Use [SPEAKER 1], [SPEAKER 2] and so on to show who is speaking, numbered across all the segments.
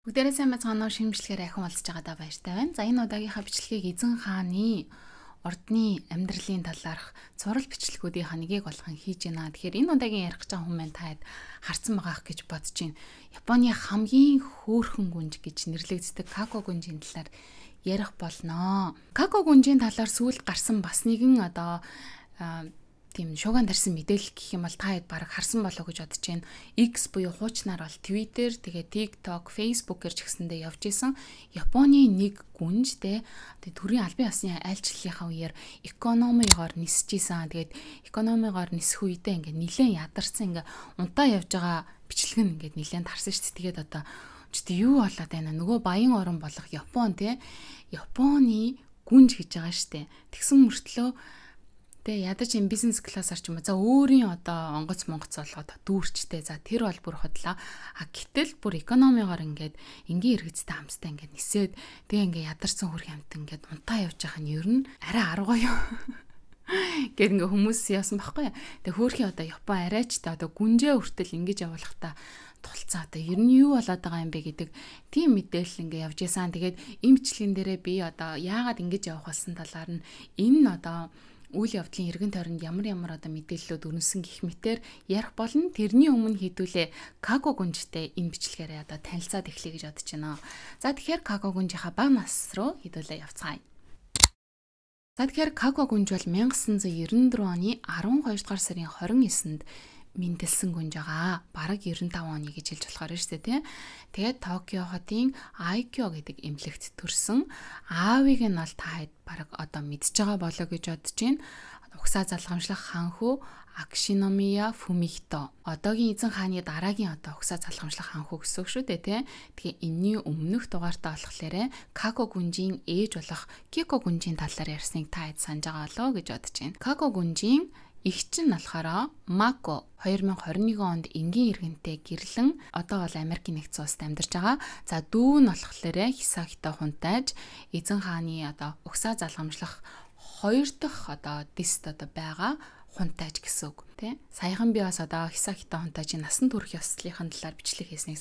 [SPEAKER 1] Бүгдээрээ сайн байцгаана уу, шимжлэгээр ахин олцож байгаадаа баяртай байна. За энэ удаагийнхаа бичлэгийг Эзэн хааны ордны амьдралын талаарх зураг бичлэгүүдийн нэгийг болгон хийж байна. Тэгэхээр энэ удаагийн ярих гэж байгаа хүмүүс таад харсан байгаах гэж бодож байна. Японы хамгийн хөөрхөн гүнж гэж нэрлэгддэг Како гүнжийн талаар ярих болно. Како гүнжийн талаар сүүлд гарсан бас нэгэн тийм шугаан тарьсан мэдээлэл гэх юм бол та хэд баг харсан болов гэж бодож байна. X буюу хуучнаар бол Twitter, тэгээ TikTok, Facebook гэж гисэндээ явж исэн. Японы нэг гүнж төрийн албан ёсны айлчлалынхаа үеэр экономигоор нисэж исэн. Тэгээд экономигоор нисэх үедээ ингээд нилээн ядарсан ингээд унтаа явж байгаа бичлэг нь ингээд нилээн тарсан шүү дээ. Тэгээд одоо юу болоод байна? Нөгөө баян орн болох Япон Японы гүнж гэж байгаа шүү дээ. Тэгсэн мөртлөө ядаж юм бизнес классаар ч юм уу за өөрийн онгоц болгоод дүүрчтэй за тэр бол бүр хотлоо гэтэл бүр экономигоор ингээд энгийн иргэцтэй хамттай ингээд нисээд тэгээ ингээд ядарсан хөрх амт ингээд унтаа явж байгаа нь ер нь арай аргой юу гэд ингээд хүмүүс яасан байхгүй. Тэгээ хөөрхийн Япон арайчтай гүнжээ хүртэл ингэж явуулах та тулцаа ер нь юу болоод байгаа юм бэ гэдэг тийм мэдээлэл ингээд явж ясан. Тэгээд энэ бичлэгэн дээрээ би яагаад ингэж явах болсон талаар нь энэ үйл явдлын эргэн тойронд ямар мэдээллүүд өрнөсөн гэх мэтээр ярих болно. Тэрний өмнө хэдүүлээ Како гүнжтэй энэ бичлэгээрээ танилцаад эхлэе гэж бодож байна. За тэгэхээр Како гүнжийнхаа бага нас руу хэдүүлээ явцгаая. За тэгэхээр Како гүнж бол 1994 оны 12 дугаар сарын 29-нд мэндэлсэн гүнж байгаа. Бараг 95 оны гэж хэлж болохоор шүү дээ, тийм. Тэгээд Токио хотын Айкё гэдэг эмнэлэгт төрсөн. Аавыг нь бол та хэд бараг мэдж байгаа болоо гэж бодож байна. Угсаа залгамжлах ханхүү Акшиномия Фумихито. Одоогийн эзэн хааны дараагийн угсаа залгамжлах ханхүү гэсэн үг шүү дээ, тийм. Тэгээ энэний өмнөх дугаартаа болохоор Како гүнжийн ээж болох Кико гүнжийн талаар ярьсныг та хэд санаж байгаа болоо гэж бодож байна. Како гүнжийн эгч нь болохоор Мако 2021 онд энгийн иргэнтэй гэрлэн одоо бол Америкийн нэгдсэн улсад амьдарч байгаа. За дүү нь болохоор Хисахито хунтайж эзэн хааны угсаа залгамжлах 2 дахь дист байгаа хунтайж гэсэн үг тий. Саяхан би бас Хисахито хунтайжийн насан турш ёслолын талаар бичлэг хийснийг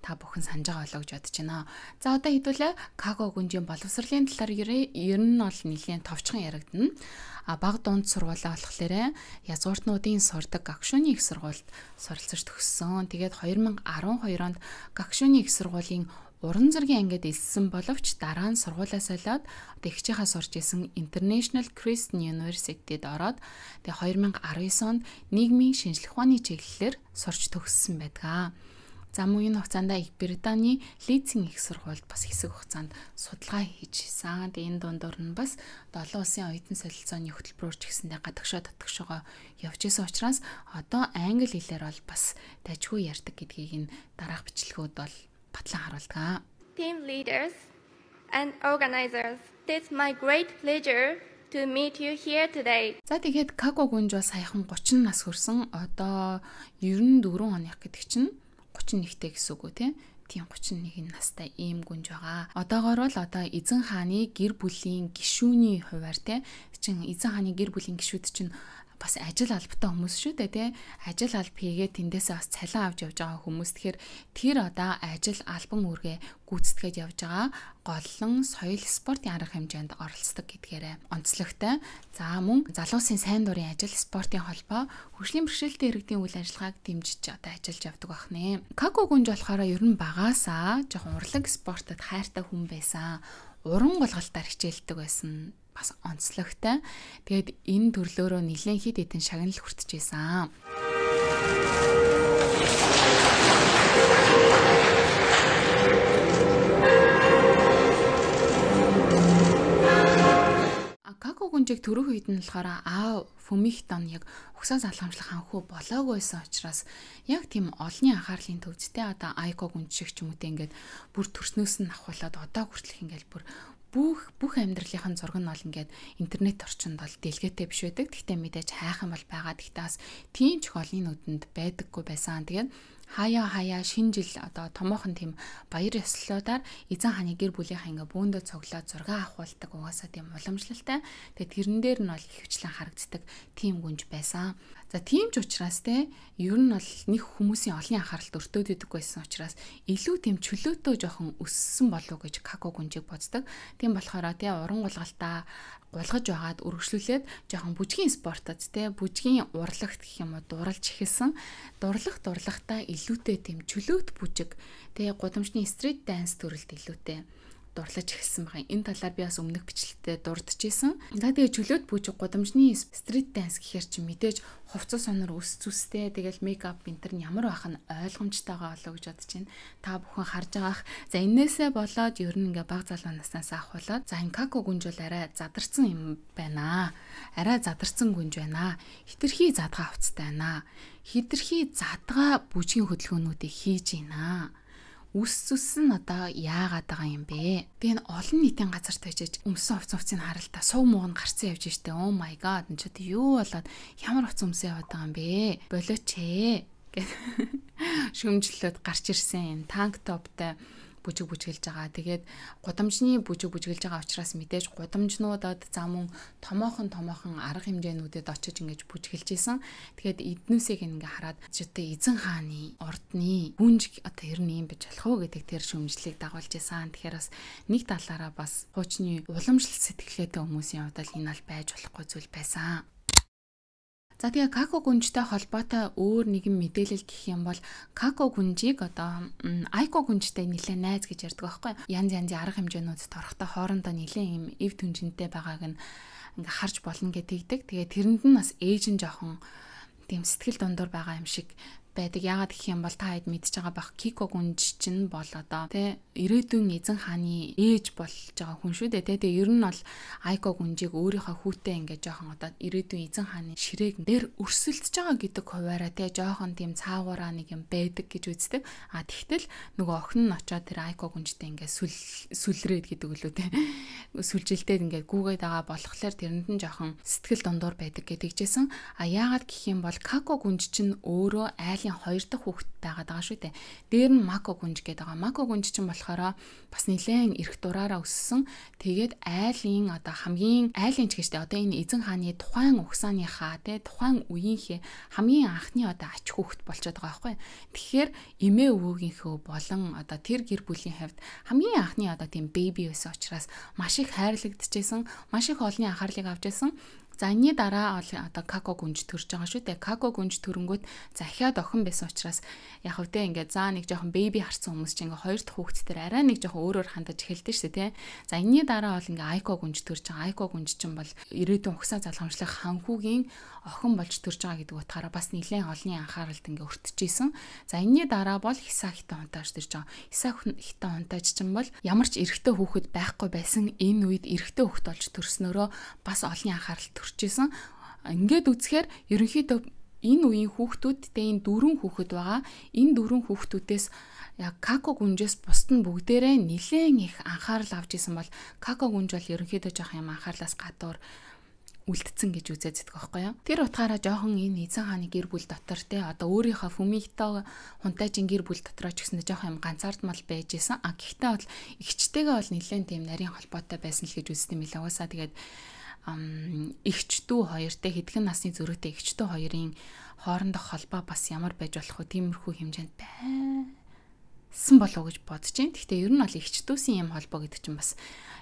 [SPEAKER 1] та бүхэн санаж байгаа болоо гэж бодож байна. За хэдүүлээ Како гүнжийн боловсролын талаар ер нь бол нэлийн товчхон яригдана. Бага дунд сургуулаа болохоор язгууртнуудын сурдаг Гакшүний их сургуульд суралцж төгссөн. Тэгээд 2012 онд Гакшүний их сургуулийн уран зургийн ангид элсэн боловч дараа нь сургуулаа солиод ихчийнхаа сурч исэн International Christian University-д ороод тэгээд 2019 онд нийгмийн шинжлэх ухааны чиглэлээр сурч төгссөн байдаг. За мөн энэ хугацаанд Их Британий Лидсийн их сургуульд бас хэсэг хугацаанд судалгаа хийжсэн. Тэгээ энэ дундуур нь бас 7 улсын оюутан солилцооны хөтөлбөрөөр ч гэсэндээ татгшоо явж исэн учраас одоо англи хэлээр бол бас дайггүй ярьдаг гэдгийг энэ дараах бичлэгүүд бол батлан харуулдаг.
[SPEAKER 2] Team leaders and organizers, it's my great pleasure to meet you here today.
[SPEAKER 1] За тэгээд Како гүнж бол саяхан 30 нас хүрсэн. Одоо 94 оных гэдэг чинь 31-тэй гэсэн үг үү тийм 31 настай ийм гүнж байгаа. Одоогоор бол эзэн хааны гэр бүлийн гишүүний хуваар эзэн хааны гэр бүлийн гишүүд чинь бас ажил албатай хүмүүс шүү дээ тий. Ажил алба хийгээд тэндээсээ бас цалин авч явж байгаа хүмүүс. Тэгэхээр тэр ажил албан үүргээ гүйцэтгээд явж байгаа голлон соёл спортын арга хэмжээнд оролцдог гэдгээрээ онцлогтой. За мөн залуусын сайн дурын ажил спортын холбоо хөгжлийн бэрхшээлтэй иргэдийн үйл ажиллагааг дэмжиж ажиллаж явдаг байна. Како гүнж болохоор ер нь багаасаа жоохон урлаг спортод хайртай хүн байсан. Уран голгалтаар хичээлдэг байсан. Бас онцлогтой. Тэгээд энэ төрлөөрөө нэлээд хэд хэдэн шагнал хүртэж байсан. Како гүнжийг төрөх үед нь болохоор Фумихитон яг угсаа залгамжлах ханхүү болоогүй байсан учраас яг тийм олонний анхаарлын төвцтэй Айко гүнж шиг ч юм уу ингээд бүр төрснөөс нь авахуулаад одоо хүртэлх ингээд бүр бүх амьдралынхаа зураг нь бол ингээд интернет орчинд бол дэлгэтэй биш байдаг. Гэхдээ мэдээж хайх юм бол байгаа. Гэхдээ бас тийм ч олон нүдэнд байдаггүй байсан. Тэгээд хаяа шинэ жил одоо томоохон тийм баяр ёслолуудаар эзэн хааны гэр бүлийнхаа ингээ бөөндөө цуглаад зураг авахулдаг угаасаа тийм уламжлалтай. Тэгээд тэрэн дээр нь бол их хвчлэн харагддаг тийм гүнж байсан. За тийм ч учраас те ер нь бол нэг хүмүүсийн олонний анхааралд өртөөд идэг байсан учраас илүү тийм чөлөөтөө жоохон өссөн болов гэж Како гүнжийг боддог. Тийм болохоор те уран гулгалтаа гулгаж байгаад үргэлжлүүлээд жоохон бүжгийн спортод те бүжгийн урлагт гэх юм уу дурлж эхэлсэн. Дурлахтаа илүүтэй тийм чөлөөт бүжиг те гудамжны стрит данс төрөлд илүүтэй дурлаж эхэлсэн байгаа. Энэ талаар би бас өмнөх бичлэгтээ дурдж исэн. За тэгээ чөлөөт бүжиг гудамжны стрит данс гэхээр чи мэдээж хувцас сонор үс зүстэй тэгэл мейкап энтер нь ямар байх нь ойлгомжтойгоо болоо гэж бодож байна. Та бүхэн харж байгаах. За энээсээ болоод ер нь ингээ баг залуу наснаас ахуулаад за энэ Како гүнж бол арай задарсан юм байна. Арай задарсан гүнж байна. Хитрхи задгаа хувцастай байна. Хитрхи задгаа бүжгийн хөдөлгөөнүүдийг хийж байна. Үс зүс нь одоо яагаад байгаа юм бэ? Би энэ олон нийтийн газарт очиж өмсөн хувцсыг харалтаа суу мууг нь гарцсан явж штэ. Oh my god. Энд ч юу болоод ямар хувцас өмсөн яваад байгаа юм бэ? Болооч ээ. Шөмжлөлөд гарч ирсэн энэ танк топтай бүжиг бүжгэлж байгаа. Тэгээд гудамжны бүжиг бүжгэлж байгаа учраас мэдээж гудамжнуудад зам томоохон арга хэмжээнүүдэд очиж ингэж бүжгэлж исэн. Тэгээд эднүсийг ингээ хараад ч эзэн хааны ордны гүнж одоо ер нь юм байж болох уу гэдэг тэр шөмжлөлийг дагуулж исэн. Тэгэхээр бас нэг талаараа бас хуучны уламжлалт сэтгэлгээтэй хүмүүсийн хувьд энэ аль байж болохгүй зүйл байсан. За тэгээ Како гүнжтэй холбоотой өөр нэгэн мэдээлэл гэх юм бол Како гүнжийг одоо Айко гүнжтэй нэлээд найз гэж ярьдаг байхгүй. Янз янзын арга хэмжээнүүд торохтой хоорондоо нэлээд юм эв түнжинтэй байгааг нь ингээ харж болно гэдэг. Тэгээ тэрэнд нь бас ээж нь жоохон тийм сэтгэл дундуур байгаа юм шиг байдаг. Яагаад гэх юм бол та хэд мэдж байгаа бах Кико гүнж чинь бол одоо тэ ирээдүйн эзэн хааны ээж болж байгаа хүн шүү дээ. Тэгээ ер нь бол Айко гүнжийг өөрийнхөө хүүтэй ингээ жоохон одоо ирээдүйн эзэн хааны ширээг дээр өрсөлдөж байгаа гэдэг хуваараа тэ жоохон тийм цаагаараа нэг юм байдаг гэж үздэг. А тэгтэл нөгөө охин нь очоод тэр Айко гүнжтэй ингээ сүлрээд гэдэг үлээ тэ сүлжилтээд ингээ гүүгээд байгаа болохоор тэрэнд нь жоохон сэтгэл дундуур байдаг гэдэгжсэн. А яагаад гэх юм бол Како гүнж чинь өөрөө хоёр дахь хүүхэд байгаад байгаа шүү дээ. Дээр нь Мако гүнж гэдэг байгаа. Мако гүнж чинь болохоор бас нэлээд эрх дураараа өссөн. Тэгээд айлын одоо хамгийн айлын ч гэжтэй одоо энэ эзэн хааны тухайн угсааныхаа тэ тухайн үеийнхээ хамгийн анхны одоо ач хүүхэд болчиход байгаа байхгүй. Тэгэхээр эмээ өвөөгийнхөө болон одоо тэр гэр бүлийн хувьд хамгийн анхны одоо тийм бэби байсан учраас маш их хайрлагдчихсэн, маш их олонний анхаарлыг авч байсан. За энэний дараа одоо Како гүнж төрж байгаа шүү дээ. Како гүнж төрөнгөт захиад охин байсан учраас яг хөвдөө ингээд за нэг жоохон бэби харсан хүмүүс чинь ингээд хоёр дахь хүүхдтэр арай нэг жоохон өөрөөр хандаж эхэлдэж шүү дээ. За энэний дараа бол ингээд Айко гүнж төрж байгаа. Айко гүнж чинь бол ирээдүйн угсаа залгамжлах ханхүүгийн охин болж төрж байгаа гэдэг утгаараа бас нэлээд олонний анхааралд ингээд өртөжсэн. За энэний дараа бол Хисахита хунтааж төрж байгаа. Хисахита хунтааж чинь бол ямар ч эрэгтэй хүүхэд байхгүй байсан энэ үед эрэгтэй хүүхэд болж төрснөөрөө бас олонний анхааралд төржсэн. Ингээд үзэхээр ерөнхийдөө энэ үеийн хүүхдүүдтэй энэ дөрвөн хүүхэд байгаа. Энэ дөрвөн хүүхдүүдээс яг Како гүнжээс бусд нь бүгдээрээ нэлээд их анхаарал авч исэн бол Како гүнж бол ерөнхийдөө жоох юм анхаарлаас гадуур үлдсэн гэж үзээддэг байхгүй юу. Тэр утгаараа жоохон энэ эзэн хааны гэр бүл дотор те одоо өөрийнхөө Фумито хунтаажин гэр бүл дотроо ч гэсэн жоохон юм ганцаардмал байж исэн. А гэхдээ бол эгчтэйгээ бол нэлээд тийм нарийн холбоотой байсан л гэж үздэг юм лээ. Угаасаа тэгээд эгчдүү хоёртой хэдхэн насны зөрүүтэй эгчдүү хоёрын хоорондох холбоо бас ямар байж болох вэ? Тиймэрхүү хэмжээнд байсан болов уу гэж бодож байна. Гэхдээ ер нь бол эгчдүүсийн юм холбоо гэдэг чинь бас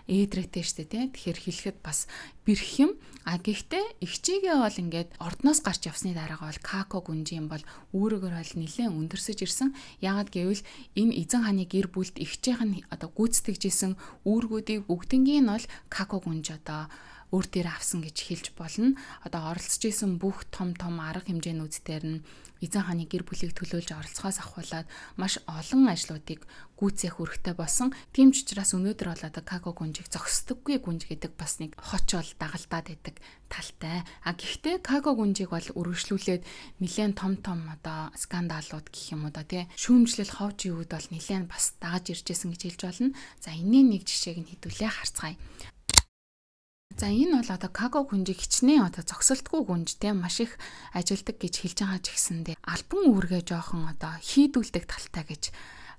[SPEAKER 1] ээдрээтэй штэ тий. Тэгэхээр хэлэхэд бас бэрхэм. А гэхдээ эгчигээ бол ингээд ордноос гарч явсны дараагаа бол Како гүнжийн бол өөрөөр бол нэлээд өндөрсөж ирсэн. Яагаад гэвэл энэ эзэн хааны гэр бүлд эгчийнх нь одоо гүйцэтгэжсэн үүргүүдийг бүгднгийн нь бол Како гүнж одоо өөр дээр авсан гэж хэлж болно. Одоо оролцож исэн бүх том арга хэмжээнүүдээр нь эзэн хааны гэр бүлийг төлөөлж оролцохоос ахуулаад маш олон ажлуудыг гүйцээх үүрэгтэй болсон. Тийм ч учраас өнөөдөр бол одоо Како гүнжийг зогсдоггүй гүнж гэдэг бас нэг хоч бол дагалдаад байдаг талтай. А гэхдээ Како гүнжийг бол үргэлжлүүлээд нэлээд том одоо скандалууд гэх юм уу да тий шүүмжлэл ховж ивүүд бол нэлээд бас дагаж иржсэн гэж хэлж болно. За энэний нэг жишээг нь хэдүүлээ харцгаая. За энэ бол одоо Како гүнжийг хичнээн одоо зогсолтгүй гүнж те маш их ажилдаг гэж хэлж байгаа ч гэсэндээ альбан үүргээ жоохон одоо хийдүүлдэг талтай гэж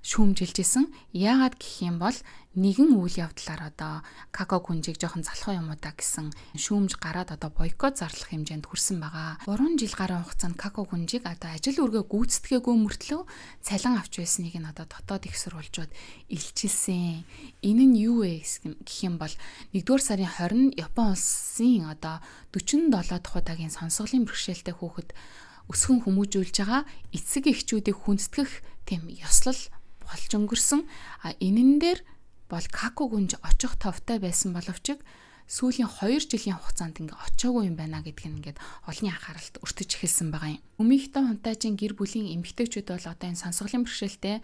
[SPEAKER 1] шүүмжилжсэн. Яагаад гэх юм бол нэгэн үйл явдлаар одоо Како гүнжийг жоохон залхах юм уу та гэсэн шүүмж гараад одоо бойкот зарлах хэмжээнд хүрсэн байгаа. 3 жил гаруй хугацаанд Како гүнжийг одоо ажил үргээ гүйцэтгээгүй мөртлөө цалин авч байсныг нь одоо дотоод их сурвалжууд илчилсэн. Энэ нь юу вэ гэх юм бол 1-р сарын 20-нд Япон улсын одоо 47 дахь удаагийн сонсголын бэрхшээлтэй хүүхэд өсгөн хүмүүжүүлж байгаа эцэг эхчүүдийг хүндэтгэх тийм ёслол болж өнгөрсөн. Энэн дээр бол Како гүнж очих товтой байсан боловч сүүлийн 2 жилийн хугацаанд ингээ очоогүй юм байна гэдг нь ингээд олонний анхааралд өртөж эхэлсэн байгаа юм. Өмнөхтэй хунтаажийн гэр бүлийн эмэгтэйчүүд бол одоо энэ сонсголын бэрхшээлтэй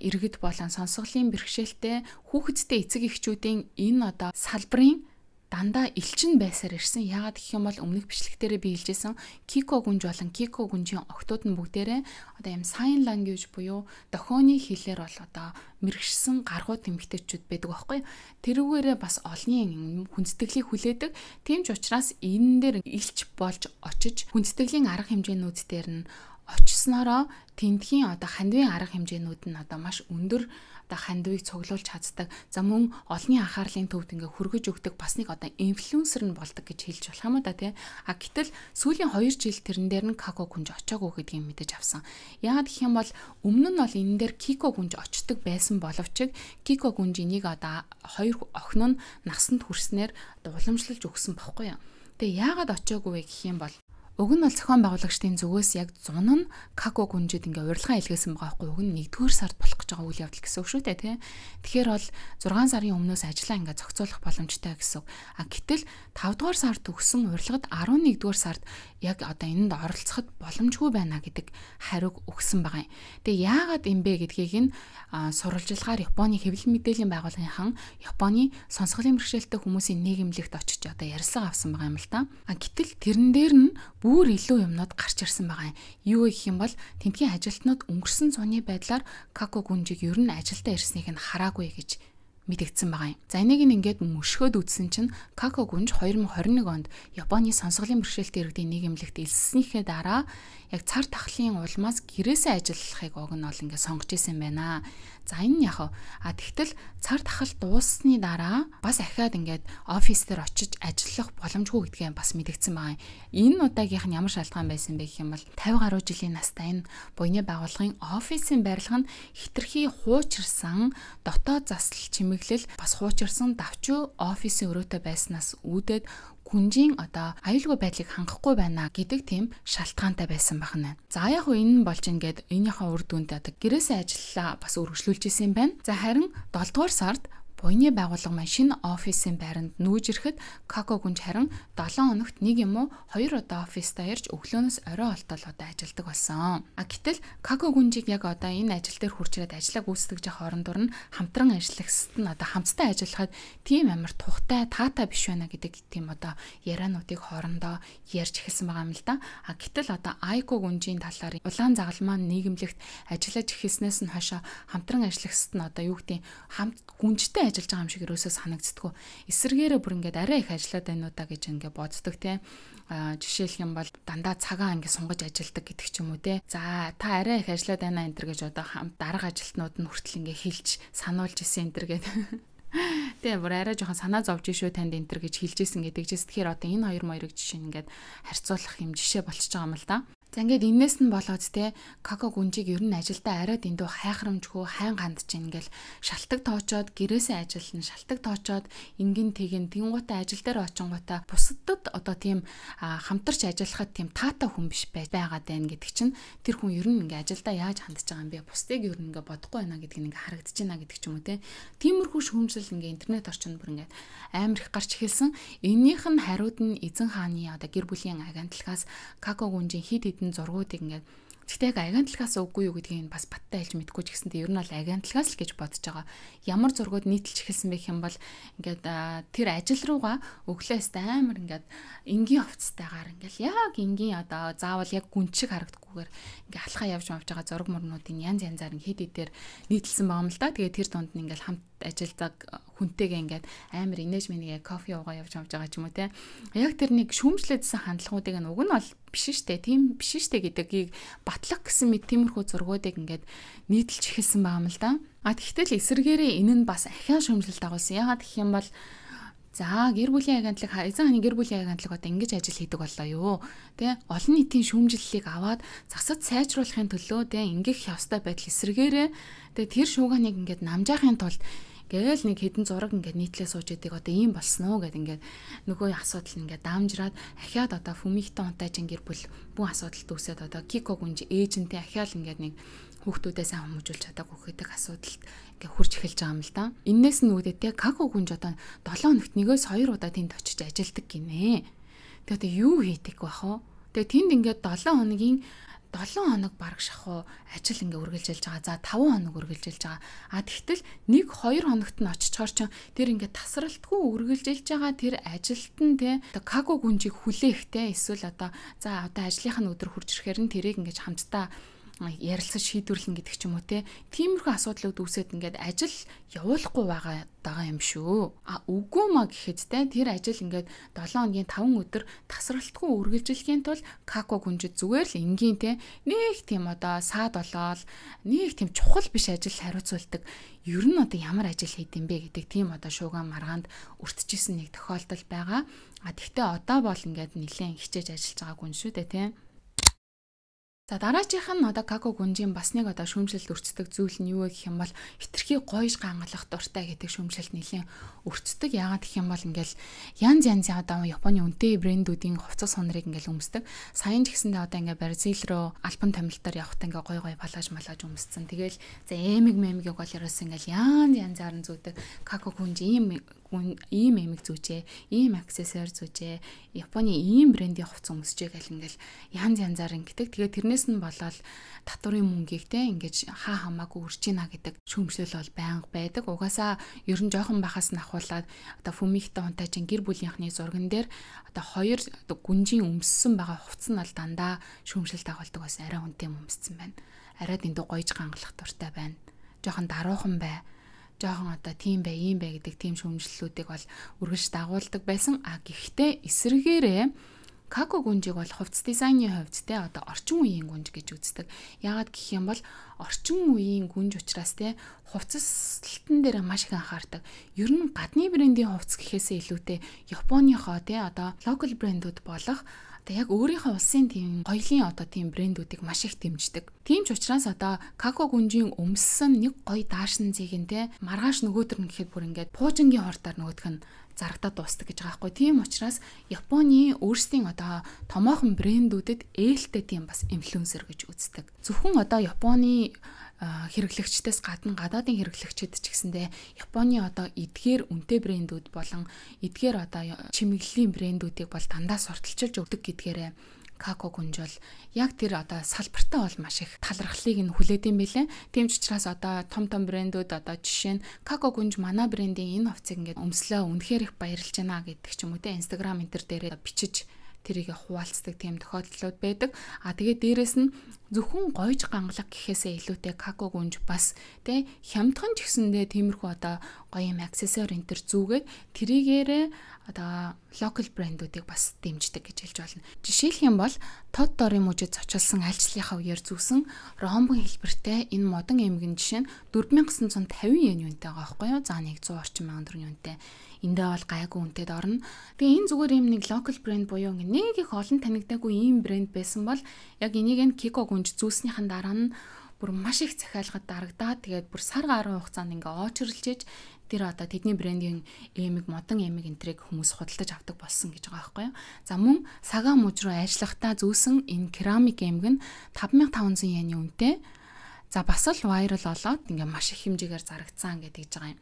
[SPEAKER 1] иргэд болон сонсголын бэрхшээлтэй хүүхэдтэй эцэг эхчүүдийн энэ одоо салбарын дандаа элчин байсаар ирсэн. Яагаад гэх юм бол өмнөх бичлэгтэрээ би хэлжсэн Кико гүнж болон Кико гүнжийн охтууд нь бүгдээрээ одоо юм sign language буюу дохионы хэлээр бол одоо мэрэгшсэн гаргууд эмэгтэйчүүд байдаг байхгүй. Тэрүүгээрээ бас олонний хүндэтгэлийг хүлээдэг. Тийм ч учраас энэ дээр илч болж очиж хүндэтгэлийн арга хэмжээнүүд дээр нь очисноороо тентхийн одоо хандивын арга хэмжээнүүд нь одоо маш өндөр хандивыг цуглуулж чаддаг. За мөн олонний анхаарлын төвд ингээ хүргэж өгдөг бас нэг одоо инфлюенсер нь болдог гэж хэлж болох юм да тий. Гэтэл сүүлийн 2 жил тэрэн дээр нь Како гүнж очоогүй гэдгийг мэдэж авсан. Яагаад гэх юм бол өмнө нь бол энэ дээр Кико гүнж очдог байсан боловч Кико гүнж энийг одоо 2 охин нь насанд хүрснээр уламжлалж өгсөн баггүй юу. Тэгээ яагаад очоогүй вэ гэх юм бол уг нь бол зохион байгуулагчдын зүгээс яг 100 нь Како гүнжид ингээ урилган илгээсэн байгаа байхгүй. Уг нь 1-р сард болох гэж байгаа үйл явдал гэсэн үг шүү дээ тий. Тэгэхээр бол 6 сарын өмнөөс ажиллаа ингээ зохицуулах боломжтой гэсэн үг. Гэтэл 5-р сард өгсөн урилгад 11-р сард яг одоо энэнд оролцоход боломжгүй байна гэдэг хариуг өгсөн байгаа юм. Тэгээ яагаад юм бэ гэдгийг нь сурвалжилгаар Японы хэвлэл мэдээллийн байгууллагынхан Японы сонсголын бэрхшээлтэй хүмүүсийн нийгэмлэгт очиж одоо ярилцлага авсан байгаа юм л та. Гэтэл тэрэн дээр нь бүр илүү юмнууд гарч ирсэн байгаа юм. Юу гэх юм бол тентгийн ажилтнууд өнгөрсөн цууны байдлаар Како гүнжийг ер нь ажилдаа ирснийг нь хараагүй гэж мэдэгдсэн байгаа юм. За энийг ингээд мөшгөөд үзсэн чинь Како гүнж 2021 онд Японы сонсголын бэрхшээлтэй иргэдийн нийгэмлэгт элснийхээ дараа яг цар тахлын улмаас гэрээсээ ажиллахыг уг нь бол ингээд сонгож исэн байна. За энэ яг тэгтэл цар тахал дууссаны дараа бас ахаад ингээд офис дээр очиж ажиллах боломжгүй гэдгээ бас мэдэгдсэн байгаа юм. Энэ удаагийнх нь ямар шалтгаан байсан бэ гэх юм бол 50 гаруй жилийн настай энэ буйны байгууллагын офисын барилга нь хитрхи хуучирсан дотоод заслал чимэглэл бас хуучирсан давчуу офисын өрөөтэй байснаас үүдээд гүнжийн одоо аюулгүй байдлыг хангахгүй байна гэдэг тийм шалтгаантай байсан байна. За яг хөө энэ нь болж ингээд энийхээ үр дүнд одоо гэрээсээ ажиллаа бас өргөжлүүлж исэн байна. За харин 7-р сард буйны байгууллага маань шинэ офисын байранд нүүж ирэхэд Како гүнж харин 7 хоногт 1 юм уу 2 удаа офистаа ирж өглөөнөөс орой олтол одоо ажилдаг болсон. Гэтэл Како гүнжийг яг одоо энэ ажил дээр хурж ирээд ажиллаа гүйцэтгэж явах орондор нь хамтран ажиллагчид нь одоо хамтдаа ажиллахад тийм амар тухтай таатай биш байна гэдэг тийм одоо яриануудыг хоорондоо ярьж эхэлсэн байгаа юм л да. Гэтэл одоо Айко гүнжийн талаар улаан загалмаа нийгэмлэгт ажиллаж эхэлснээс нь хойшоо хамтран ажиллагчид нь одоо юу гэдэг хамт гүнжтэй ажиллаж байгаа юм шиг өрөөсөө санагддаггүй. Эсвэргээрээ бүр ингээд арай их ажиллаад байна уу да гэж ингээд боддог те. Жишээлх юм бол дандаа цагаан ингээд сунгаж ажилладаг гэдэг ч юм уу те. За та арай их ажиллаад байна энэ төр гэж одоо дарга ажилтнууд нь хүртэл ингээд хэлж сануулж исэн энэ төр гэдэг. Тэгээ бүр арай жоохон санаа зовж шүү танд энэ төр гэж хэлжсэн гэдэг жис. Тэгэхээр одоо энэ хоёр моёрыг жишээ ингээд харьцуулах юм жишээ болчихж байгаа юм л да. За ингээд энэс нь болоод те Како гүнжийг ер нь ажилдаа арай дэндүү хайхрамжгүй хайн гандж ингээл шалтак тоочоод гэрээсээ ажиллана шалтак тоочоод ингэн тэгэн тэнгуутаа ажил дээр очингуудаа бусдад одоо тийм хамтарч ажиллахад тийм таатай хүн биш байгаад байна гэдэг чинь тэр хүн ер нь ингээ ажилдаа яаж хандж байгаа юм бэ бусдыг ер нь ингээ бодохгүй байна гэдэг нь ингээ харагдаж байна гэдэг ч юм уу те тиймэрхүү шүүмжлэл ингээ интернет орчинд бүр ингээ амар их гарч эхэлсэн. Эннийх нь хариуд нь эзэн хааны одоо гэр бүлийн агентлагаас Како гүнжийн хид хідэн зургуудыг ингээд Гэтэ яг агентлагаас үгүй юу гэдгийг бас баттай хэлж мэдгүй ч гэсэнтэй ер нь бол агентлагаас л гэж бодож байгаа. Ямар зургууд нийтэлж эхэлсэн бэ хэм бол ингээд тэр ажил руугаа өглөөс амар ингээд энгийн хувцастайгаар ингээд яг энгийн одоо заавал яг гүн шиг харагдахгүйгээр ингээд алхаа явж байгаа зураг мөрнүүдийн янз янзаар хэд хэдээр нийтэлсэн байгаа юм л да. Тэгээ тэр дунд нь ингээд хамт ажилдаг хүнтэйгээ ингээд амар инээж минийгээ кофе уугаа явж байгаа ч юм уу те. Яг тэр нэг шүүмжлээдсэн хандлагуудыг нь уг нь бол биш штэ. Тийм биш штэ гэдгийг батлах гэсэн мэт тиймэрхүү зургуудыг ингээд нийтэлж эхэлсэн байгаа юм л да. Тэгтэл эсэргээрээ энэ нь бас ахиа шүүмжлэлт дагуулсан. Ягаад гэх юм бол за гэр бүлийн агентлаг эзэн хааны гэр бүлийн агентлаг одоо ингэж ажил хийдэг боллоо юу. Тэ олон нийтийн шүүмжлэлийг аваад засаж сайжруулахын төлөө тэ ингээх явстай байдал эсэргээрээ тэ тэр шууганыг ингээд намжаахын тулд гээл нэг хідэн зураг ингээд нийтлээ сууж идэг одоо ийм болсон уу гэд ингээд нөгөө асуудал ингээд даамжраад ахиад одоо Фумихтэй унтаажин гэр бүл бүх асуудалд үсээд одоо Кико гүнж эйжентэй ахиал ингээд нэг хүүхдүүдээ сайн хүмүүжүүлж чадаагүй гэдэг асуудалд ингээд хурж эхэлж байгаа юм л да. Иннээс нь үүдээ те Како гүнж одоо 7 хоногт нэгээс 2 удаа тэнд очиж ажилдаг гинэ. Тэгээ одоо юу хийдэг бах вэ? Тэгээ тэнд ингээд 7 хоног бараг шахуу ажил ингээ үргэлжилж байгаа. За 5 хоног үргэлжилж байгаа. Тэгтэл 1-2 хоногт нь очихоор ч тэр ингээ тасралтгүй үргэлжилж байгаа тэр ажилт нь те Како гүнжийг хүлээхтэй эсвэл одоо за одоо ажлынхаа өдөр хурж ирэхээр нь тэрийг ингээ хамтдаа ярилцаж шийдвэрлэн гэдэг ч юм уу те. Тиймэрхүү асуудлууд үүсээд ингээд ажил явуулахгүй байгаа юм шүү. Үгүй маа гэхэд те тэр ажил ингээд 7 хоногийн 5 өдөр тасралтгүй үргэлжлэхийн тулд Како гүнжид зүгээр л энгийн те нэг тийм одоо саад болоод нэг тийм чухал биш ажил хариуцуулдаг. Ер нь одоо ямар ажил хийд юм бэ гэдэг тийм одоо шууган маргаанд өртөжсэн нэг тохиолдол байгаа. Тэгтээ одоо бол ингээд нэлээд хичээж ажиллаж байгаа гүн шүү дээ те. За дараагийнх нь одоо Како гүнжийн бас нэг одоо шүүмжлэлд өрцдөг зүйл нь юу гэх юм бол хитрхи гойж гангалах дуртай гэдэг шүүмжлэлт нэлийн өрцдөг. Яагаад гэх юм бол ингээл янз янзын одоо Японы үнэтэй брэндүүдийн хувцас хонорыг ингээл өмсдөг. Саяхан ч гэсэндээ одоо ингээ Бразил руу альбан томилтоор явахдаа ингээ гой балаж малаж өмсцэн. Тэгэл за эмиг бол ерөөс ингээл янз янзаар нь зүүдэг. Како гүнж ийм эмиг зүүжээ, ийм аксессуар зүүжээ, Японы ийм брендийн хувцас өмсчээ гэл ингээл янз янзаар ингэдэг. Тэгээ тэрнээс нь болоод татврын мөнгийг те ингэж хамаагүй үрж ийна гэдэг шүүмжлэл бол байнга байдаг. Угаасаа ер нь жоохон бахаас нь ахуулаад одоо Фумихтэй унтаажин гэр бүлийнхний зурган дээр одоо 2 гүнжийн өмссөн байгаа хувцас нь бол дандаа шүүмжлэл дагуулдаг бас арай үнэтэй өмссөн байна. Арай дэндүү гойж гангалах дуртай байна. Жоохон даруухан бай. Жоохон одоо тийм бай, ийм бай гэдэг тийм шүүмжлэлүүдийг бол үргэлж дагуулдаг байсан. Гэхдээ эсэргээрээ Како гүнжийг бол хувцас дизайны хувьд те одоо орчин үеийн гүнж гэж үздэг. Яагаад гэх юм бол орчин үеийн гүнж учраас те хувцасталтан дээр маш их анхаардаг. Ер нь гадны брендийн хувцас гэхээсээ илүүтэй Японыхоо те одоо локал брэндүүд болох одоо яг өөрийнхөө улсын тийм гоёлын одоо тийм брэндүүдийг маш их дэмждэг. Тийм ч учраас одоо Како гүнжийн өмссөн нэг гоё даашин зэгийн те маргааш нөгөөдөр нь гэхэд бүр ингээд пуужингийн хортоор нөгөөх нь зарагдаад дуустдаг гэж байгаа байхгүй. Тийм учраас Японы өөрсдийн одоо томоохон брэндүүдэд ээлтэй тийм бас инфлюенсер гэж үздэг. Зөвхөн одоо Японы хэрэглэгчдээс гадна гадаадын хэрэглэгчид ч гэсэндээ Японы одоо эдгээр үнэтэй брэндүүд болон эдгээр одоо чимэглэлийн брэндүүдийг бол дандаа сурталчилж өгдөг гэдгээрээ Како гүнж бол яг тэр одоо салбартаа бол маш их талархлыг нь хүлээдэг юм билээ. Тийм ч учраас одоо том брэндүүд одоо жишээ нь Како гүнж манай брэндийн энэ хувцсыг ингээд өмслөө үнэхээр их баярлж байна гэдэг ч юм уу те Instagram энтер дээрээ бичиж тэрийг хуваалцдаг тийм тохиолдлууд байдаг. Тэгээд дээрэс нь зөвхөн гойж гангалах гэхээсээ илүүтэй Како гүнж бас тэ хямдхан ч гэсэндээ тиймэрхүү одоо гоё юм аксессуар энтер зүүгээд тэрийгээрээ одоо локал брэндүүдийг бас дэмждэг гэж хэлж болно. Жишээлх юм бол Тотторын мужид зочилсан альчлалынхаа үеэр зүүсэн ромбон хэлбэртэй энэ модон эмгэн жишээ нь 4950 йен үнэтэй байгаа байхгүй юу? За 100 орчим мянган төгрөгийн үнэтэй. Эндээ бол гайгүй үнэтэд орно. Тэгээ энэ зүгээр юм нэг локал брэнд буюу нэг их олон танигдаагүй ийм брэнд байсан бол яг энийг нь Кико гүнж зүүснийхэн дараа нь бүр маш их захиалгад дарагдаад тэгээд бүр сар гаруй хугацаанд ингээ очирлжиж тэр одоо тэдний брендийн эмэг модон эмэг энтрийг хүмүүс худалдаж авдаг болсон гэж байгаа байхгүй юу. За мөн сагаа муж руу ажиллахдаа зүүсэн энэ керамик эмэг нь 5500 йены үнэтэй. За бас л вайрал болоод ингээ маш их хэмжээгээр зарагдсан гэдэг байгаа юм.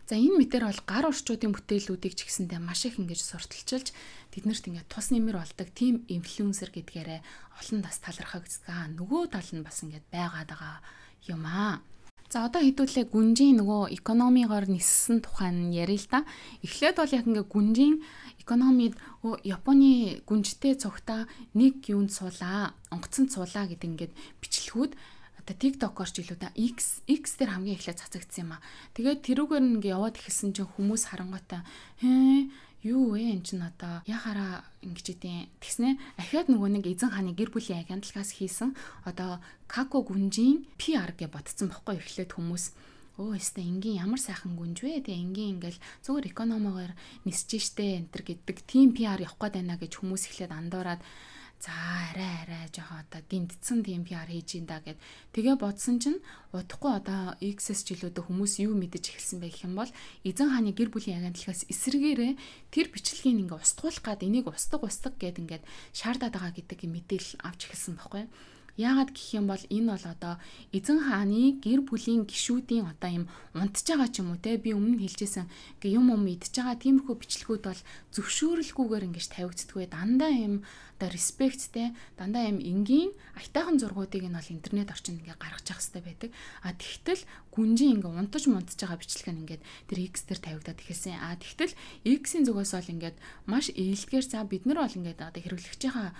[SPEAKER 1] За энэ мэтэр бол гар орчуудын бүтээлүүдийг ч гэсэндээ маш их ингэж сурталчилж тэднэрт ингээд тус нэмэр болдог team influencer гэдгээрээ олон тас талархагддаг. Нөгөө тал нь бас ингээд байгаад байгаа юм аа. За одоо хэдүүлээ гүнжийн нөгөө экономигоор ниссэн тухай нь ярил л да. Эхлээд бол яг ингээд гүнжийн экономид Японы гүнжтэй цогта нэг юунд суулаа, онгоцонд суулаа гэдэг ингээд бичлэгүүд TikTok-оор ч илүү та X дээр хамгийн эхлээд цацагдсан юм аа. Тэгээд тэрүүгээр ингээ яваад ихэлсэн чинь хүмүүс харангуйтай юу вэ эн чин одоо яхаараа ингэж идэв. Тэгснэ ахиад нөгөө нэг эзэн хааны гэр бүлийн агентлагаас хийсэн одоо Како гүнжийн PR гэж бодсон байхгүй эхлээд хүмүүс өстө энгийн ямар сайхан гүнж вэ? Тэгээ энгийн ингээл зүгээр экономиогоор нисэж штэ энэ төр гэдэг team PR явах гээд байна гэж хүмүүс эхлээд андуураад за арай жоохон одоо гинтцэн тийм PR хийж ин да гэд тэгээ бодсон чинь удахгүй одоо X-с жилүүдээ хүмүүс юу мэдэж эхэлсэн байх юм бол эзэн хааны гэр бүлийн агентлагаас эсрэгээрээ тэр бичлэгийг ингээ устгуулах гад энийг устдаг гэд ингээд шаардаад байгаа гэдэг мэдээлэл авч эхэлсэн байхгүй. Яагаад гэх юм бол энэ бол одоо эзэн хааны гэр бүлийн гишүүдийн одоо юм унтж байгаа ч юм уу те би өмнө хэлжсэн ингээ юм идж байгаа тиймэрхүү бичлэгүүд бол зөвшөөрөлгүйгээр ингэж тавигддаг бай дандаа юм одоо респекттэй дандаа юм энгийн аятайхан зургуудыг нь бол интернет орчинд ингээ гаргаж явах хэрэгтэй байдаг. А тэгтэл гүнжийн ингээ унтж байгаа бичлэг нь ингээд тэр X дээр тавигдаад эхэлсэн. А тэгтэл X-ийн зүгээс бол ингээд маш ээлжгээр за бид нар бол ингээд одоо хэрэглэгчийнхаа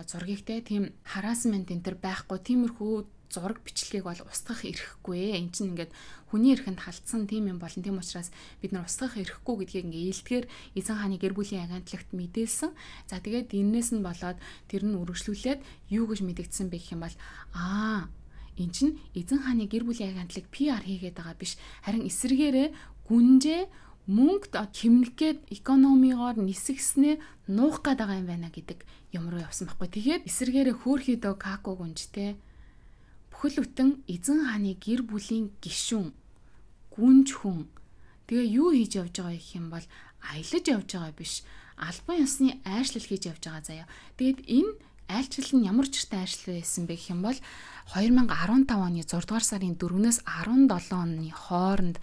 [SPEAKER 1] зургийг те тийм хараасмент энэ төр байхгүй тиймэрхүү зураг бичлэгийг бол устгах эрхгүй. Энд чинь ингээд хүний эрхэнд халтсан тийм юм болон тийм учраас бид нар устгах эрхгүй гэдгийг ингээ ээлдгээр эзэн хааны гэр бүлийн агентлагт мэдээлсэн. За тэгээд энээс нь болоод тэр нь үргэлжлүүлээд юу гэж мэдэгдсэн бэ гэх юм бол эн чинь эзэн хааны гэр бүлийн агентлаг PR хийгээд байгаа биш харин эсрэгээрээ гүнжээ мөнгөд хэмнэх гээд экономигоор нисгснээ нуух гээд байгаа юм байна гэдэг юм руу явсан байхгүй. Тэгээд эсрэгээрээ хөөхөдөө Како гүнжтэй бүхэл бүтэн эзэн хааны гэр бүлийн гишүүн гүнж хүн тэгээ юу хийж явж байгаа юм бол аялаж явж байгаа биш албан ёсны айшлал хийж явж байгаа заяа. Тэгээд энэ айлчлал нь ямар чиртэй айлчлал байсан бэ гэх юм бол 2015 оны 6 дугаар сарын 4-өөс 17 оны хооронд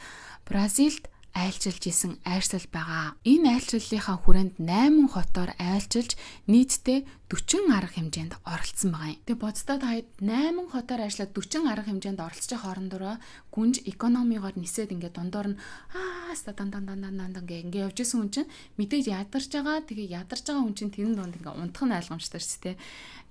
[SPEAKER 1] Бразилд айлчилж исэн айлчлал байгаа. Энэ айлчлалынхаа хүрээнд 8 хотоор айлчилж нийтдээ 40 арга хэмжээнд оролцсон байгаа юм. Тэгээ боддоо таад 8 хотоор ажиллаад 40 арга хэмжээнд оролцож байгаа хоорондоо гүнж экономигоор нисээд ингээд дундуур нь дан ингээ явж исэн хүн чинь мэдээж ядарч байгаа. Тэгээ ядарч байгаа хүн чинь тэрэн донд ингээ унтах нь ойлгомжтой шүү дээ.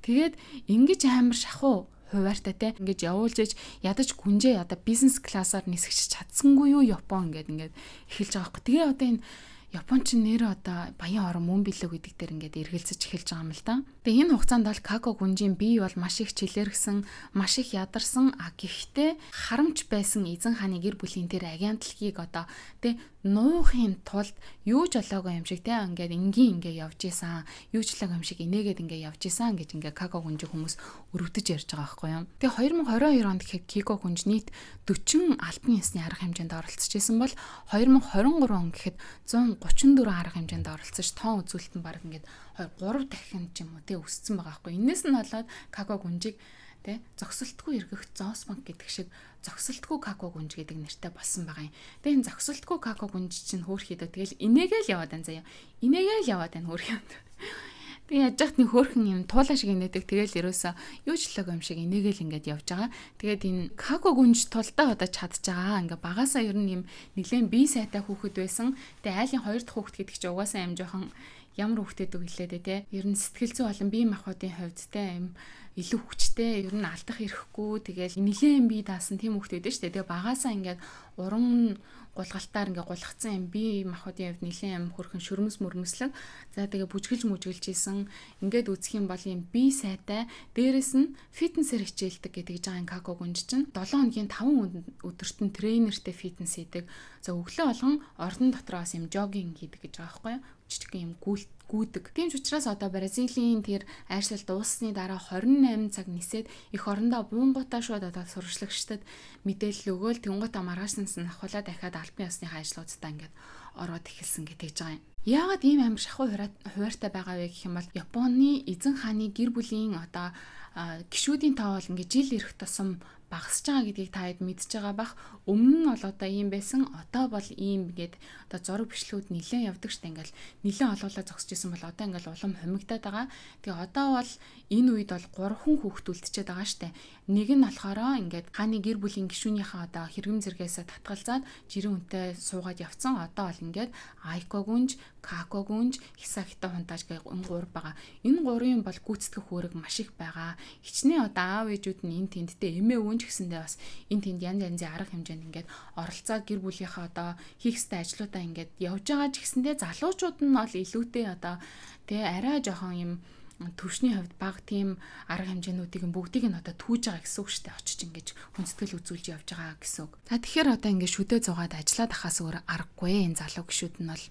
[SPEAKER 1] Тэгээд ингэж амар шахуу хуваартай те ингэж явуулж ядаж гүнжээ одоо бизнес классаар нисгэж чадсангүй юу Япон ингээд эхэлж байгаа байхгүй. Тэгээ одоо энэ Японч нэр одоо баян орон мөн билүү гэдэг дээр ингээд эргэлзэж эхэлж байгаа юм л да. Тэгээ энэ хугацаанд бол Како гүнжийн бие бол маш их чилэргсэн, маш их ядарсан гэхдээ харамч байсан эзэн хааны гэр бүлийн тэр агентлагийг одоо тэ нуухын тулд юу ч олоогүй юм шиг те ингээд энгийн ингээ явж исэн, юу ч олоогүй юм шиг инээгээд ингээ явж исэн гэж ингээ Како гүнжийг хүмүүс өрөвдөж ярьж байгаа байхгүй юу. Тэгээ 2022 онд гэхэд Како гүнж нийт 40 албан ёсны арга хэмжээнд оролцож исэн бол 2023 он гэхэд 134 арга хэмжээнд оролцож тоон үзүүлэлт нь баг ингээд 3 дахин ч юм уу те өссөн байгаа байхгүй. Энээс нь болоод Како гүнжийг тэ зогсолтгүй эргэх Зоос банк гэдэг шиг зогсолтгүй Како гүнж гэдэг нэртэй болсон байгаа юм. Тэгээ энэ зогсолтгүй Како гүнж чинь хөөрхийдөө тэгэл инээгээл яваад байна заяа. Инээгээл яваад байна хөөрхийд. Тэгээ яаж яхад нэг хөөрхөн юм туулаа шиг инээдэг тэгэл ерөөсөө юу ч лог юм шиг инээгээл ингээд явж байгаа. Тэгээд энэ Како гүнж тулдаа одоо чадж байгаа. Ингээ багасаа ер нь юм нэлээд бие сайтай хүүхэд байсан. Тэгээ айлын 2 дахь хүүхэд гэдэг чинь угаасаа юм жоохон ямар хүүхдэд өглөөдөө те ер нь сэтгэл зүй болон бие махбодын хувьд те юм илүү хүчтэй ер нь алдах ирэхгүй тэгэл нэлээд бие даасан тийм хүүхдэд дээ шүү дээ. Тэгээ багасаа ингээд уран гулгалтаар ингээ гулгацсан юм бие махбодын хувьд нэлээд юм хөрхөн шүрмэс мөрмөслөг за тэгээ бүжгэлж ийсэн ингээд үзэх юм бол юм бие сайтай дээрэс нь фитнесээр хичээлдэг гэдэг жагаан Како гүнж чинь 7 хоногийн 5 өдөрт нь тренертэй фитнес хийдэг. За өглөө болгон ордон дотроос юм жогинг хийдэг гэж байгаа байхгүй юу? Жижиг юм гүйдэг. Тийм ч учраас одоо Бразилийн тэр айшлал дууссаны дараа 28 цаг нисээд эх орондоо буунгуудаа шууд одоо сурвалжлагчдад мэдээлэл өгөөл тэнгуутаа маргаашнаас нь ахуулаад дахиад албан ёсны ажлуудаа ингээд ороод эхэлсэн гэж байгаа юм. Яагаад ийм амар шахуу хуваартай байгаа вэ гэх юм бол Японы эзэн хааны гэр бүлийн одоо гишүүдийн тоо бол ингээд жил ирэх тусам багасж байгаа гэдгийг та хэд мэдж байгаа бах. Өмнө нь бол одоо ийм байсан, одоо бол ийм гээд одоо зураг бичлэгүүд нэлээд явдаг штэ, ингээл нэлээд олоолаа зогсож исэн бол одоо ингээл улам хомигдаад байгаа. Тэгээ одоо бол энэ үед бол 3 хүн хүүхэд үлдчихэд байгаа штэ. Нэг нь болохоор ингээд хааны гэр бүлийн гишүүнийхээ одоо хэрэгэм зэрэгээс татгалзаад жирийн үнтэй суугаад явцсан. Одоо бол ингээд Айко гүнж, Како гүнж, Хисахита хунтааж гэх 3 байгаа. Энэ 3-ын бол гүйцэтгэх үүрэг маш их байгаа. Хичнээн одоо аав ээжүүд нь энэ тэндтэй эмээ өвөн ч гэсэндээ бас энэ тэнд янз янзын арга хэмжээнд ингээд оролцоод гэр бүлийнхаа одоо хийх ёстой ажлуудаа ингээд явж байгаа ч гэсэндээ залуучууд нь бол илүүтэй одоо тэгээ арай жоохон юм төвшний хувьд баг тийм арга хэмжээнүүдийг бүгдийг нь одоо түүж байгаа гэсэн үг шүү дээ. Очиж ингэж хүндэтгэл үзүүлж явж байгаа гэсэн үг. За тэгэхээр одоо ингэж шүдэ зугаад ажиллаад ахаас өөр аргагүй энэ залуу гişүүд нь бол.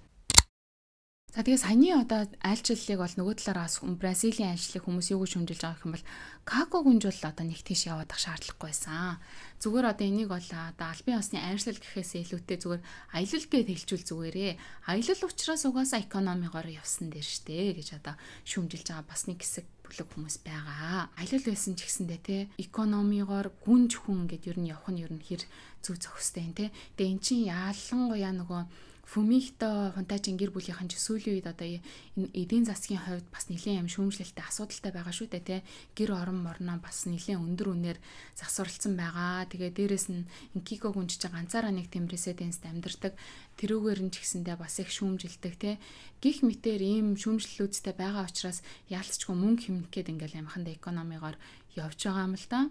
[SPEAKER 1] За тэгээ саяны одоо айлчлалыг бол нөгөө талаараа Бразилийн айлчлалыг хүмүүс юу гэж шүмжилж байгаа юм бол Како гүнж бол одоо нэг тийш яваад ах шаардлагагүй байсан. Зүгээр одоо энийг бол одоо албан ёсны айлчлал гэхээс илүүтэй зүгээр аялал гэд хэлжүүл зүгээрээ. Аялал учраас угаасаа экономигоор явсан дээр штэ гэж одоо шүмжилж байгаа бас нэг хэсэг бүлэг хүмүүс байгаа. Аялал байсан ч гэсэндээ те экономигоор гүнж хүн гэд ер нь явах нь ер нь хэр зүг зохистой юм те. Тэгээ эн чинь ялангуяа нөгөө Фумихто хунтаачийн гэр бүлийнхэн ч сүүлийн үед одоо энэ эдийн засгийн хувьд бас нэлээд юм шүүмжлэлтэй асуудалтай байгаа шүү дээ те. Гэр орон морноо бас нэлээд өндөр үнээр засварлцсан байгаа. Тэгээ дээрэс нь Кико гүнж чинь ганцаараа нэг тэм резиденст амьдардаг. Тэрүүгээр нь ч гэсэндээ бас их шүүмжилдэг те. Гих мэтэр ийм шүүмжлэлүүдтэй байгаа учраас яалцчгүй мөнгө хэмнэх гээд ингээл амхандаа экономигоор явж байгаа юм л да.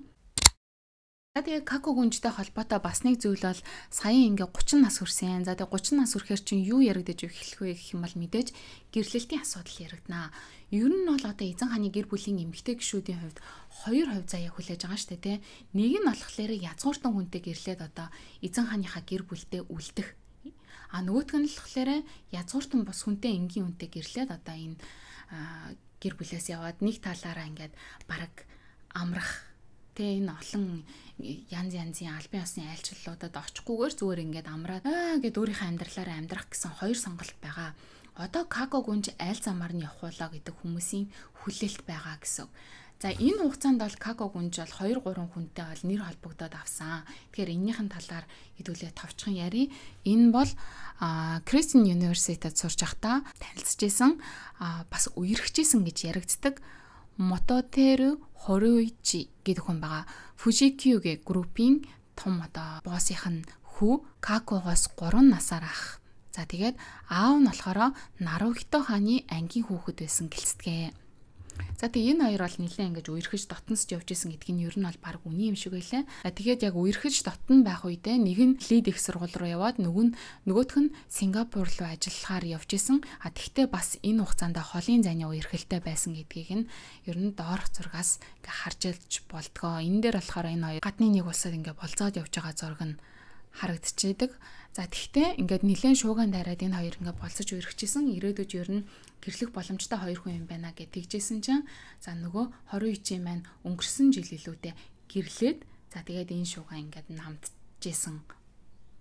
[SPEAKER 1] Тэгээ Како гүнжтэй холбоотой бас нэг зүйл бол саяхан ингээ 30 нас хүрсэн. За тэгээ 30 нас хүрэхээр чинь юу яригдаж эхлэх вэ гэх юм бол мэдээж гэрлэлтийн асуудал яригдана. Ер нь бол одоо эзэн хааны гэр бүлийн эмэгтэй гишүүдийн хувьд 2% заяа хүлээж байгаа шүү дээ, тэ. Нэг нь болохоор язгууртан хүнтэй гэрлээд одоо эзэн хааныхаа гэр бүлтэй үлдэх. Нөгөөх нь болохоор язгууртан бос хүнтэй энгийн хүнтэй гэрлээд одоо энэ гэр бүлээс яваад нэг талаараа ингээд бараг амрах. Тэ энэ олон янз янзын албан ёсны айлчлалуудад очихгүйгээр зүгээр ингээд амраад гэд өөрийнхөө амьдралаараа амьдрах гэсэн 2 сонголт байгаа. Одоо Како гүнж айл замаар нь явхуулаа гэдэг хүмүүсийн хүлээлт байгаа гэсэн. За энэ хугацаанд бол Како гүнж бол 2-3 хүнтэй бол нэр холбогдоод авсан. Тэгэхээр энэнийхэн талаар хэдүүлээ товчхон ярий. Энэ бол Crescent University-д сурч байхдаа танилцж исэн бас үерхжсэн гэж яригддаг Мототеру Хоруичи гэдэг хүн байгаа. Fujikyu-гийн группийн том одоо боссийнх нь хүү Какогоос 3 насаар ах. За тэгээд аав нь болохоор Нарухито хааны ангийн хүүхэд байсан гэлцдэг. За тэгээ энэ хоёр бол нэлээд ингэж үерхэж дотносч явж исэн гэдг нь ер нь бол баг үний юм шиг байлаа. Тэгээд яг үерхэж дотн байх үедээ нэг нь лид их сургууль руу яваад нөгөөх нь Сингапур руу ажиллахаар явж исэн. Тэгтээ бас энэ хугацаанд холын зайны үерхэлтэй байсан гэдгийг нь ер нь доорх зургаас ингээ харж ялж болдгоо. Энэ дээр болохоор энэ хоёр гадны нэг улсад ингээ болцоод явж байгаа зураг нь харагдчихэдэг. За тэгтээ ингээд нэлээд шууган дараад энэ хоёр ингээд болцож үерхчихсэн. Ирээдүйд ер нь гэрлэх боломжтой 2 хүн юм байна гэж тэгжсэн чинь за нөгөө 22-ийн маань өнгөрсөн жил илүүтэй гэрлээд за тэгээд энэ шууган ингээд намтжсэн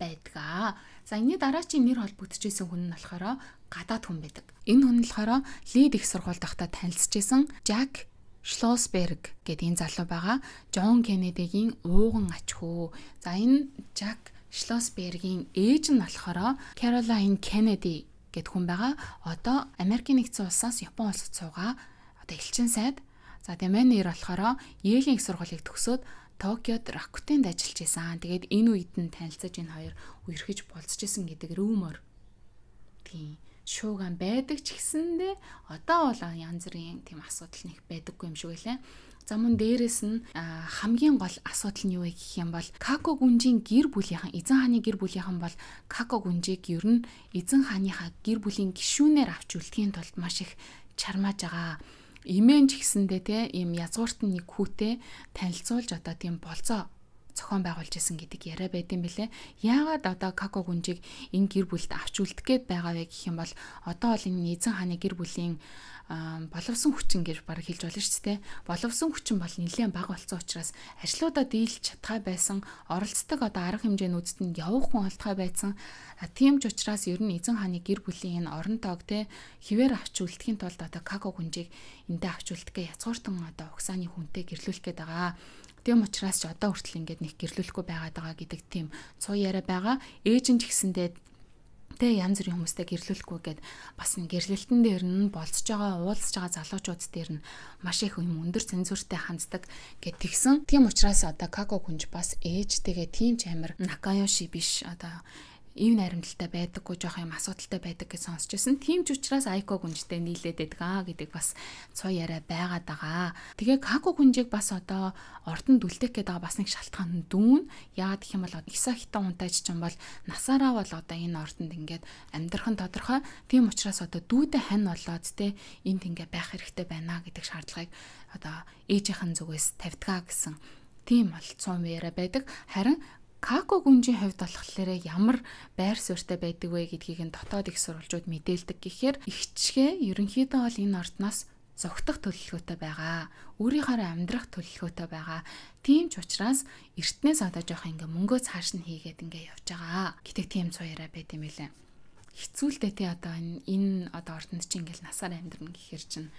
[SPEAKER 1] байдгаа. За энэний дараачийн нэр холбогдчихсэн хүн нь болохоор гадаад хүн байдаг. Энэ хүн нь болохоор лид их сургуульд байхдаа танилцчихсан Жак Шлосберг гэдэг энэ залуу байгаа. Джон Кеннедигийн ууган ач хүү. За энэ Жак Шлосбергийн ээж нь болохоор Caroline Kennedy гэдэг хүн байгаа. Одоо Америкийн нэгдсэн улсаас Япон улсад суугаа. Одоо элчин сайд. За тэгээ маань нэр болохоор Yale-ийн их сургуулийг төгсөөд Токиод Rakuten-д ажиллаж байсан. Тэгээд энэ үед нь танилцаж энэ хоёр үерхэж болцож исэн гэдэг rumor. Тийм шууган байдаг ч гэсэндээ одоо бол янз бүрийн тийм асуудал нэг байдаггүй юм шиг байлаа. За мөн дээрэс нь хамгийн гол асуудал нь юу вэ гэх юм бол Како гүнжийн гэр бүлийнхэн эзэн хааны гэр бүлийнхэн бол Како гүнжийг ер нь эзэн хааныхаа гэр бүлийн гишүүнээр авч үлдэхийн тулд маш их чармааж байгаа. Имэн ч гэсэндээ те ийм язгууртан нэг хүүтэй танилцуулж одоо тийм болцоо зохион байгуулж исэн гэдэг яриа байд юм бэлээ. Яагаад одоо Како гүнжийг энэ гэр бүлд авч үлдэх гээд байгаа вэ гэх юм бол одоо бол энэ эзэн хааны гэр бүлийн боловсон хүчин гэж баг хэлж болно шүү дээ. Боловсон хүчин бол нэлээд бага болсон учраас ажлуудаа дийлж чадхай байсан, оролцдог одоо арга хэмжээнүүдэд нь явах хүн олдхой байсан. Тийм ч учраас ер нь эзэн хааны гэр бүлийн энэ орон тоог те хിവэр авч үлдэхийн тулд одоо Како гүнжийг эндээ авч үлдэхгээ язгууртан одоо угсааны хүнтэй гэрлүүлэх гээд байгаа. Тийм учраас ч одоо хүртэл ингээд нэг гэрлүүлэхгүй байгаад байгаа гэдэг тийм цуу яриа байгаа. Ээж нь ч гэсэндээ тэ янз бүрийн хүмүүстэй гэрлүүлэхгүй гэд бас нэг гэрлэлтэн дээр нь болцож байгаа уулзж байгаа залуучууд дээр нь маш их юм өндөр цензуртай ханддаг гэд тэгсэн. Тийм учраас одоо Како гүнж бас ээжтэйгээ тийм ч амар Накаёши биш одоо ив найрамдалтай байдаггүй жоох юм асуудалтай байдаг гэж сонсч байсан. Тийм ч учраас Айко гүнжтэй нийлээд байдаг гэдэг бас цоо яриа байгаад байгаа. Тэгээ Како гүнжийг бас одоо ордонд үлдээх гээд байгаа бас нэг шалтгаан дүүн. Яагаад гэх юм бол Исахита унтайч ч юм бол насаараа бол одоо энэ ордонд ингээд амьдрах нь тодорхой. Тийм учраас одоо дүүдэ хань болоод те энд ингээд байх хэрэгтэй байна гэдэг шаардлагыг одоо ээжийнхэн зүгээс тавьдгаа гэсэн тийм бол цоо яриа байдаг. Харин Како гүнжийн хувьд болохоор ямар байр суурьтай байдаг вэ гэдгийг нь дотоод их сурвалжууд мэдээлдэг гэхээр ихчгээ ерөнхийдөө бол энэ ордноос зогтох төлөвлөгөөтэй байгаа. Өөрийнхөө амьдрах төлөвлөгөөтэй байгаа. Тийм ч учраас эртнээс одоо жоох ингээ мөнгөө цааш нь хийгээд ингээ явж байгаа. Гэтэ тийм цоо яриа байт юм билээ. Хэцүүлдэ тий одоо энэ одоо ордонд чинь ингээл насаар амьдрна гэхээр чинь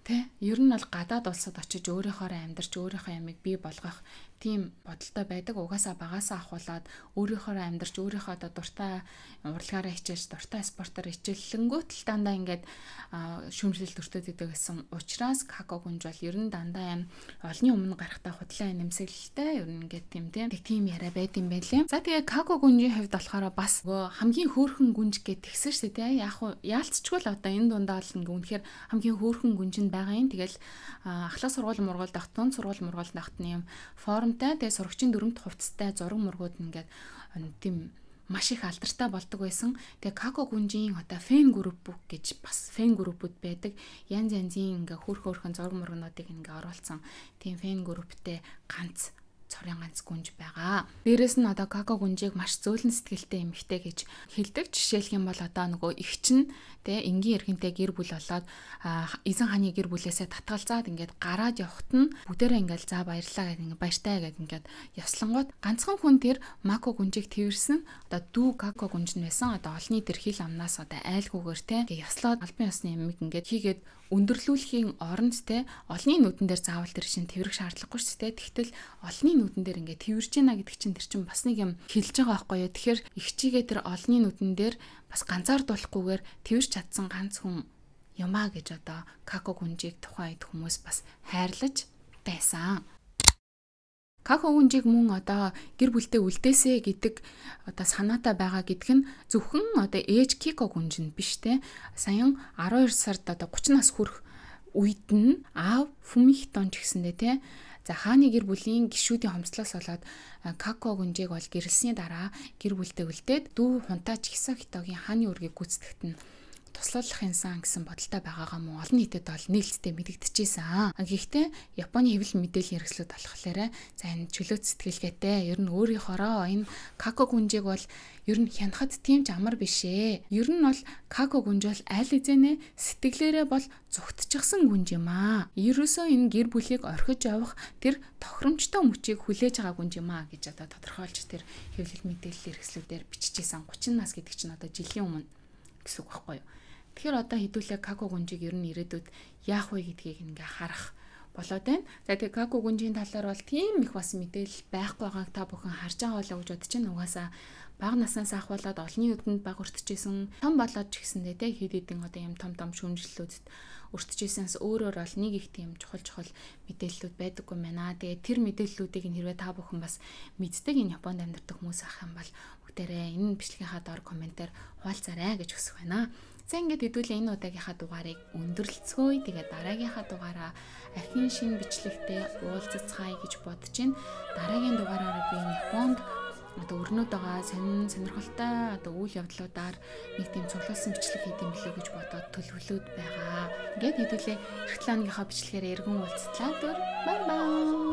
[SPEAKER 1] тэ ер нь бол гадаад улсад очиж өөрийнхөө амьдарч өөрийнхөө ямиг бий болгох тийм бодолтой байдаг. Угаасаа багасаа ахуулаад өөрийнхөө амьдарч өөрийнхөө одоо дуртай урлагаараа хичээж дуртай спортоор хичээллэнгүүт л дандаа ингээд шүүмжлэл төртөд идэг гэсэн учраас Како гүнж бол ер нь дандаа юм олны өмнө гарахтаа худлаа нэмсэглэлтэй ер нь ингээд тийм яриа байд юм байлээ. За тэгээ Како гүнжийн хувьд болохоор бас хамгийн хөөрхөн гүнж гэд тэгсэн шүү дээ. Яг яалтчгүй л одоо энэ дундаа л ингээ үнэхээр хамгийн хөөрхөн гүнж нь байгаа юм. Тэгэл ахлах сургууль мургуулд авт, тун сургууль мургуулд автны юм форумтай тэгээ сурагчийн дүрмт хувцастай зураг мургууд ингээд тийм маш их алдартай болдог байсан. Тэгээ Како гүнжийн одоо фэн групп гэж бас фэн группүүд байдаг. Янз янзын ингээ хөөрхөн зураг мургуудыг ингээ оруулсан тийм фэн групптэй ганц гүнж байгаа. Дээрээс нь одоо Како гүнжийг маш зөөлөн сэтгэлтэй эмэгтэй гэж хэлдэг. Жишээлх юм бол одоо нөгөө эгч нь тэ энгийн эргэнтэй гэр бүл болоод эзэн хааны гэр бүлээсээ татгалзаад ингээд гараад явахт нь бүгдээрээ ингээд за баярлалаа гэдэг ингээд баяртай гэдэг ингээд яслангууд ганцхан хүн тэр Мако гүнжийг тэрсэн одоо дүү Како гүнж нь байсан. Одоо олны тэр хил амнаас одоо айлгүйгээр тэ ингээд яслаад албан ёсны эмэг ингээд хийгээд өндөрлүүлэхийн оронд те олны нүдэн дээр заавал тэр шин тэрвэрх шаардлагагүй шүү дээ. Тэгтэл олны нүдэн дээр ингээд тэрвэрж байна гэдэг чинь тэр чинь бас нэг юм хэлж байгаа байхгүй юу. Тэгэхээр ихчигээ тэр олны нүдэн дээр бас ганцаардуулахгүйгээр тэрвэрч чадсан ганц хүн юмаа гэж одоо Како гүнжийг тухайн үед хүмүүс бас хайрлаж байсан. Како гүнжийг мөн одоо гэр бүлтэй үлдээсэ гэдэг одоо санаатай байгаа гэдг нь зөвхөн одоо ээж Кико гүнж нь биш те. Саяхан 12 сард одоо 30 нас хүрэх үед нь аав Фумихитон ч гэсэндээ те. За хааны гэр бүлийн гишүүдийн хомслоос болоод Како гүнжийг бол гэрэлсний дараа гэр бүлтэй үлдээд дүү хунтаач Хисахитогийн хааны үргийг гүйцэтгэхэд нь туслуулахын сан гэсэн бодолтой байгаагаа мөн олон нийтэд бол нээлттэй мэдэгдэжсэн. Гэхдээ Японы хэвлэл мэдээллийн хэрэгслүүд болохоор за энэ чөлөөт сэтгэлгээтэй ер нь өөрийнхоороо энэ Како гүнжийг бол ер нь хянахад тийм ч амар биш ээ. Ер нь бол Како гүнж бол аль хэзээ сэтгэлээрээ бол зүгтчихсэн гүнж юм аа. Ерөөсөө энэ гэр бүлийг орхиж явах тэр тохиромжтой мөчийг хүлээж байгаа гүнж юм аа гэж одоо тодорхойлж тэр хэвлэл мэдээллийн хэрэгслүүдээр биччихсэн. 30 нас гэдэг чинь одоо жилийн өмнө гэсэн үг байхгүй юу? Тэгэхээр одоо хэдүүлээ Како гүнжийг ер нь ирээдүйд яах вэ гэдгийг ингээ харах болоод байна. За тэгээ Како гүнжийн талаар бол тийм их бас мэдээлэл байхгүй байгааг та бүхэн харж байгаа болоо гэж бодож байна. Угаасаа бага наснаас ахвалаад олонний нүдэнд баг өртөжсэн том болоод ч гэсэндээ те хэд хэдэн одоо юм том шүүмжлэлүүдэд өртөжсэнс өөрөөр бол нэг их тийм чухал мэдээллүүд байдаггүй байна. Тэгээ тэр мэдээллүүдийг хэрвээ та бүхэн бас мэддэг энэ Японд амьдардаг хүмүүс ах юм бол бүгдээрээ энэ бичлэгийнхаа доор комментээр хуваалцаарай гэж хүсэх байна. За ингээд хэдүүлээ энэ удаагийнхаа дугаарыг өндөрлөцгөөе. Тэгээ дараагийнхаа дугаараа ахин шинэ бичлэгтээ уулзцгаая гэж бодож байна. Дараагийн дугаараараа би Японд одоо өрнөд байгаа сонирхолтой одоо үйл явдлуудаар нэг тийм цуглуулсан бичлэг хийх юм билүү гэж бодоод төлөвлөд байгаа. Ингээд хэдүүлээ эх 7 өдрийнхаа бичлэгээр эргэн уулзлаа. Бай бай.